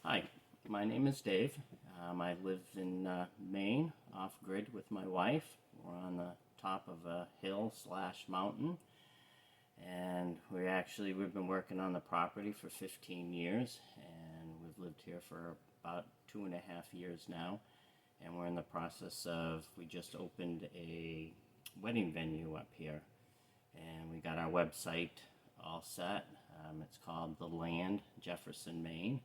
Hi, my name is Dave. I live in Maine, off-grid with my wife. We're on the top of a hill / mountain, and we've been working on the property for 15 years, and we've lived here for about 2.5 years now, and we're in the process of, we just opened a wedding venue up here, and we got our website all set. It's called The Land, Jefferson, Maine.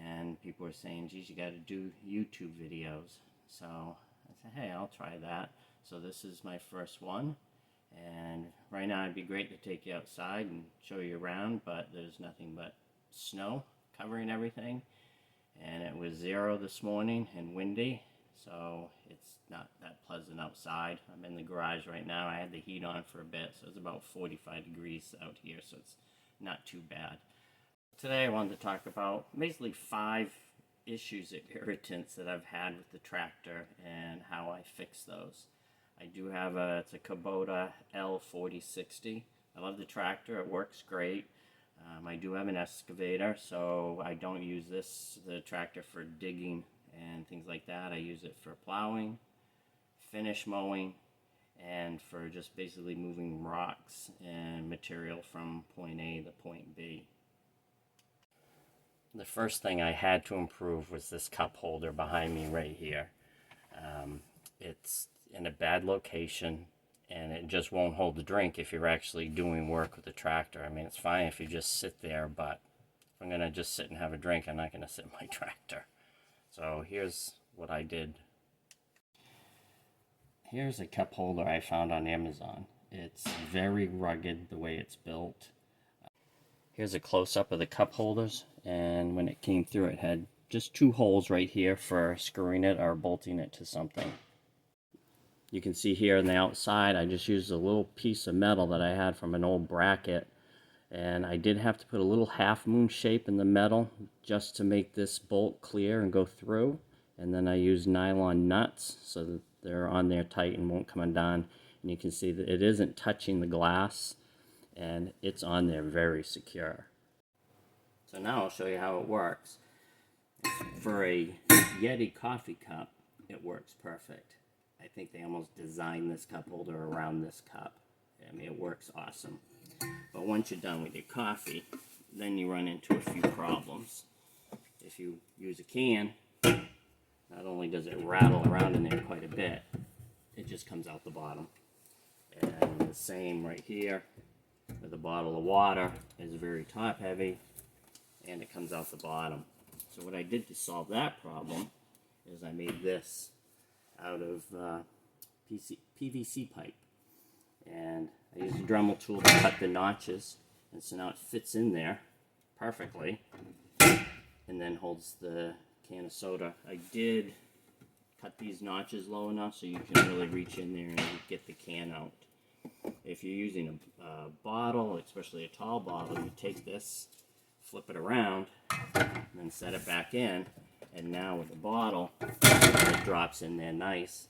And people were saying, geez, you got to do YouTube videos. So I said, hey, I'll try that. So this is my first one. And right now it'd be great to take you outside and show you around, but there's nothing but snow covering everything. And it was 0 this morning and windy, so it's not that pleasant outside. I'm in the garage right now. I had the heat on for a bit, so it's about 45 degrees out here, so it's not too bad. Today I wanted to talk about basically 5 issues or irritants that I've had with the tractor and how I fix those. I do have it's a Kubota L4060. I love the tractor, it works great. I do have an excavator, so I don't use the tractor for digging and things like that. I use it for plowing, finish mowing, and for just basically moving rocks and material from point A to point B. The first thing I had to improve was this cup holder behind me right here. It's in a bad location, and it just won't hold the drink if you're actually doing work with the tractor. I mean, it's fine if you just sit there, but if I'm going to just sit and have a drink, I'm not going to sit in my tractor. So here's what I did. Here's a cup holder I found on Amazon. It's very rugged the way it's built. Here's a close-up of the cup holders, and when it came through it had just 2 holes right here for screwing it or bolting it to something. You can see here on the outside I just used a little piece of metal that I had from an old bracket, and I did have to put a little half moon shape in the metal just to make this bolt clear and go through, and then I used nylon nuts so that they're on there tight and won't come undone, and you can see that it isn't touching the glass and it's on there very secure. So now I'll show you how it works. For a Yeti coffee cup, it works perfect. I think they almost designed this cup holder around this cup. I mean, it works awesome. But once you're done with your coffee, then you run into a few problems. If you use a can, not only does it rattle around in there quite a bit, it just comes out the bottom. And the same right here with a bottle of water is very top heavy, and it comes out the bottom. So what I did to solve that problem is I made this out of PVC pipe, and I used a Dremel tool to cut the notches, and so now it fits in there perfectly and then holds the can of soda. I did cut these notches low enough so you can really reach in there and get the can out. If you're using a bottle, especially a tall bottle, you take this, flip it around, and then set it back in, and now with the bottle, it drops in there nice.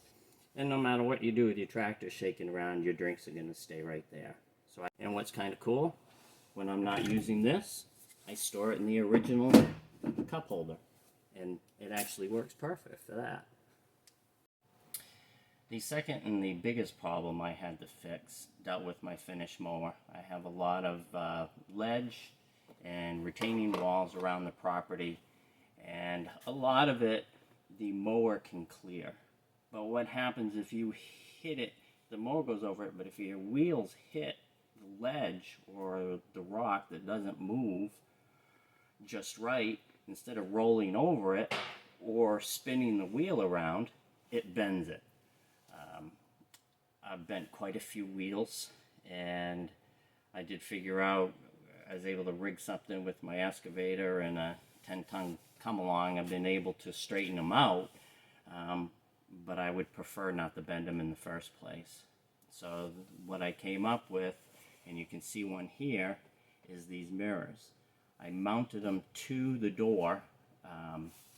And no matter what you do with your tractor shaking around, your drinks are going to stay right there. And what's kind of cool, when I'm not using this, I store it in the original cup holder, and it actually works perfect for that. The second and the biggest problem I had to fix dealt with my finish mower. I have a lot of ledge and retaining walls around the property, and a lot of it the mower can clear. But what happens if you hit it, the mower goes over it, but if your wheels hit the ledge or the rock that doesn't move just right, instead of rolling over it or spinning the wheel around, it bends it. I've bent quite a few wheels, and I did figure out I was able to rig something with my excavator and a 10-ton come along. I've been able to straighten them out, but I would prefer not to bend them in the first place. So what I came up with, and you can see one here, is these mirrors. I mounted them to the door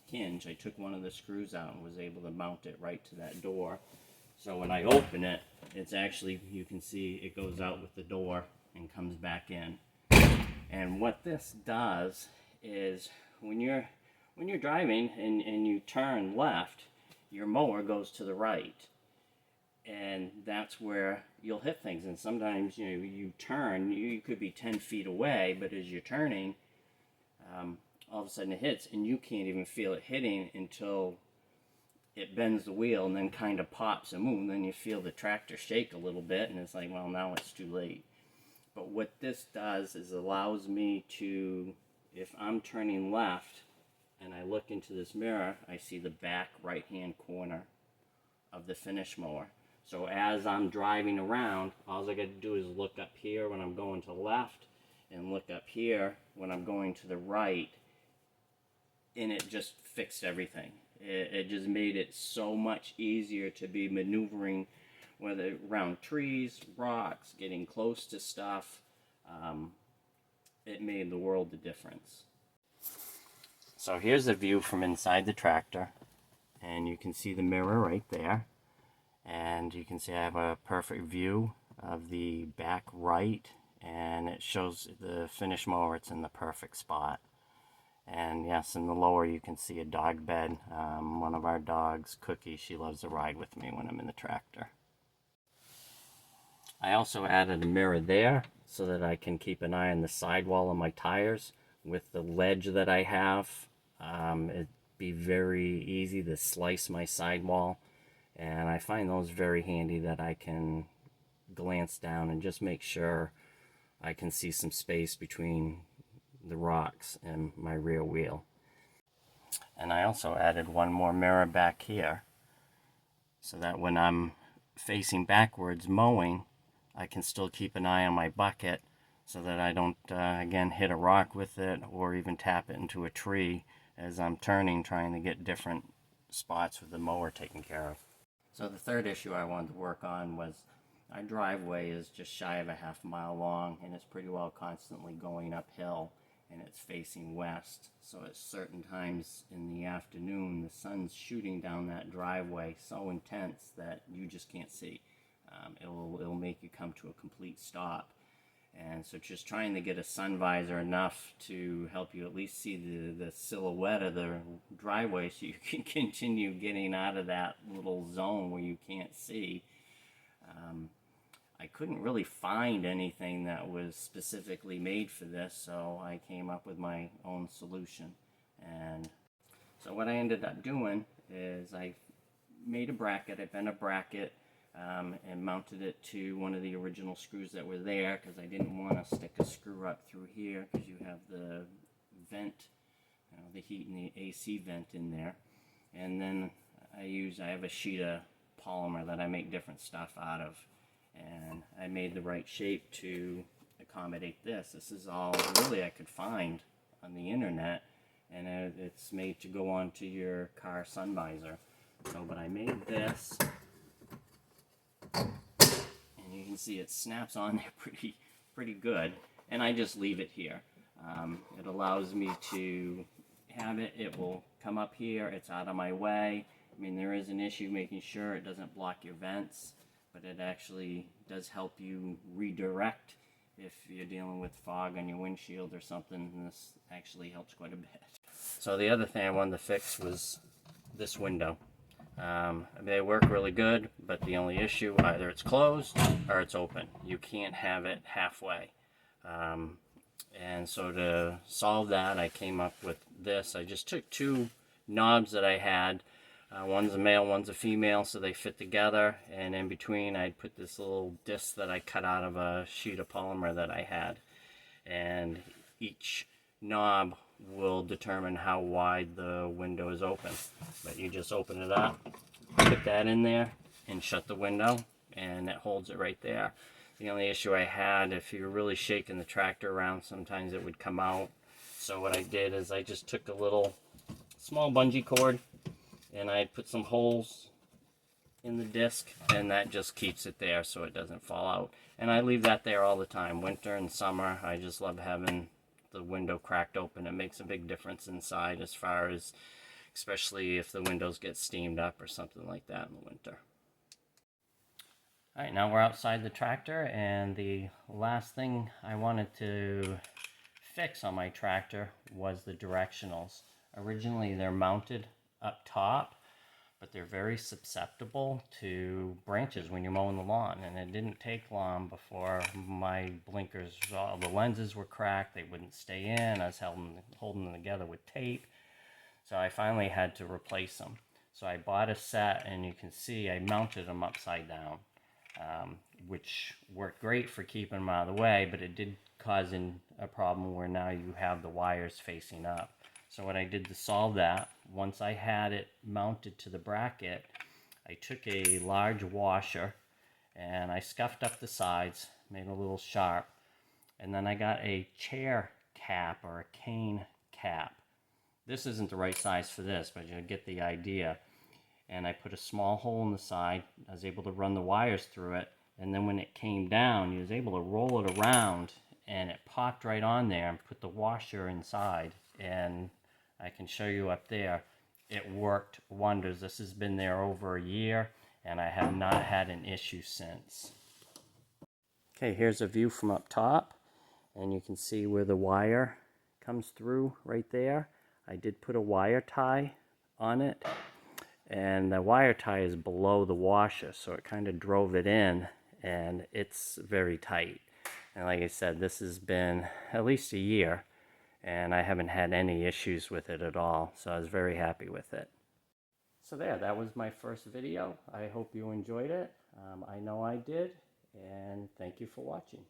hinge. I took one of the screws out and was able to mount it right to that door. So when I open it, it's actually, you can see it goes out with the door and comes back in. And what this does is when you're when you're driving and you turn left, your mower goes to the right. And that's where you'll hit things. And sometimes, you know, you turn, you could be 10 feet away, but as you're turning, all of a sudden it hits, and you can't even feel it hitting until it bends the wheel and then kind of pops and moves. Then you feel the tractor shake a little bit, and it's like, well, now it's too late. But what this does is allows me to, if I'm turning left and I look into this mirror, I see the back right-hand corner of the finish mower. So as I'm driving around, all I got to do is look up here when I'm going to the left and look up here when I'm going to the right, and it just fixed everything. It just made it so much easier to be maneuvering, whether around trees, rocks, getting close to stuff. It made the world a difference. So here's a view from inside the tractor, and you can see the mirror right there. And you can see I have a perfect view of the back right, and it shows the finish mower. It's in the perfect spot. And yes, in the lower you can see a dog bed. One of our dogs, Cookie, she loves to ride with me when I'm in the tractor. I also added a mirror there so that I can keep an eye on the sidewall of my tires. With the ledge that I have, it'd be very easy to slice my sidewall. And I find those very handy, that I can glance down and just make sure I can see some space between the rocks and my rear wheel. And I also added one more mirror back here so that when I'm facing backwards mowing, I can still keep an eye on my bucket so that I don't, again, hit a rock with it or even tap it into a tree as I'm turning, trying to get different spots with the mower taken care of. So the third issue I wanted to work on was our driveway is just shy of a half-mile long, and it's pretty well constantly going uphill, and it's facing west. So at certain times in the afternoon, the sun's shooting down that driveway so intense that you just can't see. It'll make you come to a complete stop. And so just trying to get a sun visor enough to help you at least see the silhouette of the driveway so you can continue getting out of that little zone where you can't see. I couldn't really find anything that was specifically made for this, so I came up with my own solution. And so what I ended up doing is I made a bracket. I bent a bracket and mounted it to one of the original screws that were there, because I didn't want to stick a screw up through here, because you have the vent, the heat and the AC vent in there. And then I have a sheet of polymer that I make different stuff out of, and I made the right shape to accommodate this. This is all really I could find on the internet, and it's made to go onto your car sun visor. So, but I made this, and you can see it snaps on there pretty good, and I just leave it here. It allows me to have it. It will come up here. It's out of my way. I mean, there is an issue making sure it doesn't block your vents, but it actually does help you redirect if you're dealing with fog on your windshield or something. And this actually helps quite a bit. So the other thing I wanted to fix was this window. They work really good, but the only issue, either it's closed or it's open. You can't have it halfway. And so to solve that, I came up with this. I just took two knobs that I had. One's a male, one's a female, so they fit together. And in between, I put this little disc that I cut out of a sheet of polymer that I had. And each knob will determine how wide the window is open. But you just open it up, put that in there, and shut the window, and it holds it right there. The only issue I had, if you're really shaking the tractor around, sometimes it would come out. So what I did is I just took a little small bungee cord, and I put some holes in the disc, and that just keeps it there so it doesn't fall out. And I leave that there all the time, winter and summer. I just love having the window cracked open. It makes a big difference inside, as far as, especially if the windows get steamed up or something like that in the winter. Alright, now we're outside the tractor, and the last thing I wanted to fix on my tractor was the directionals. Originally they're mounted up top, but they're very susceptible to branches when you're mowing the lawn. And it didn't take long before my blinkers, all the lenses were cracked, they wouldn't stay in. I was holding them together with tape. So I finally had to replace them. So I bought a set, and you can see I mounted them upside down, which worked great for keeping them out of the way, but it did cause a problem where now you have the wires facing up. So what I did to solve that, once I had it mounted to the bracket, I took a large washer and I scuffed up the sides, made a little sharp, and then I got a chair cap or a cane cap. This isn't the right size for this, but you'll get the idea. And I put a small hole in the side. I was able to run the wires through it, and then when it came down, you was able to roll it around, and it popped right on there and put the washer inside. And I can show you up there. It worked wonders. This has been there over a year, and I have not had an issue since. Okay, here's a view from up top, and you can see where the wire comes through right there. I did put a wire tie on it, and the wire tie is below the washer, so it kind of drove it in, and it's very tight. And like I said, this has been at least a year, and I haven't had any issues with it at all, so I was very happy with it. So there, that was my first video. I hope you enjoyed it. I know I did, and thank you for watching.